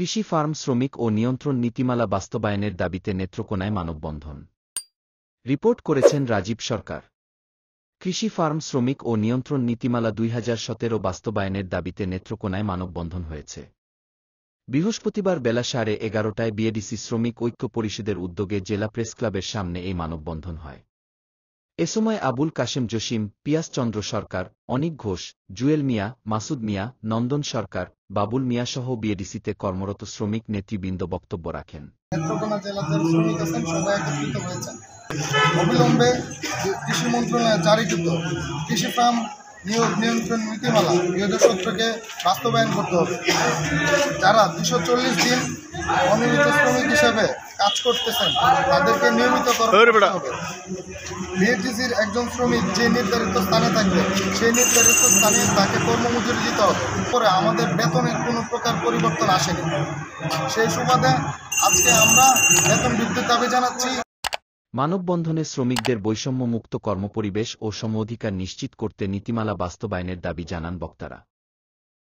কৃষি ফার্ম শ্রমিক ও নিয়ন্ত্রণ নীতিমালা বাস্তবায়নের দাবিতে নেত্রকোনায় মানববন্ধন। রিপোর্ট করেছেন রাজীব সরকার। কৃষি ফার্ম শ্রমিক ও নিয়ন্ত্রণ নীতিমালা 2017 বাস্তবায়নের দাবিতে নেত্রকোনায় মানববন্ধন হয়েছে। বৃহস্পতিবার বেলা 11:30টায় বিএডিসি শ্রমিক ঐক্য পরিষদের উদ্যোগে জেলা প্রেসক্লাবের সামনে এই মানববন্ধন হয়। এ সময় আবুল কাশেম জসিম, পিয়াস চন্দ্র সরকার, অনিক ঘোষ, জুয়েল মিয়া, মাসুদ মিয়া, নন্দন সরকার, বাবুল মিয়া সহ বিএডিসিতে কর্মরত শ্রমিক নেতৃবৃন্দ বক্তব্য রাখেন। নেত্রকোনা জেলার যে শ্রমিক আছেন সবাই একত্রিত হয়েছেন। অবিলম্বে কৃষি মন্ত্রণালয়ে জারিকৃত কৃষি ফার্ম নিয়োগ নিয়ন্ত্রণ নীতিমালা 2017কে বাস্তবায়ন করতে হবে। যারা 240 দিন অনিয়মিত শ্রমিক হিসেবে কাজ করতেছেন তাদেরকে নিয়মিত করতে হবে। বিএডিসির একজন শ্রমিক যে নির্ধারিত স্থানে থাকবে সেই নির্ধারিত স্থানে তাকে কর্মমজুরি দিতে হবে। পরে আমাদের বেতনের কোনো প্রকার পরিবর্তন আসেনি। সেই সুবাদে আজকে আমরা বেতন বৃদ্ধির দাবি জানাচ্ছি। মানববন্ধনে শ্রমিকদের বৈষম্যমুক্ত কর্মপরিবেশ ও সম অধিকার নিশ্চিত করতে নীতিমালা বাস্তবায়নের দাবি জানান বক্তারা।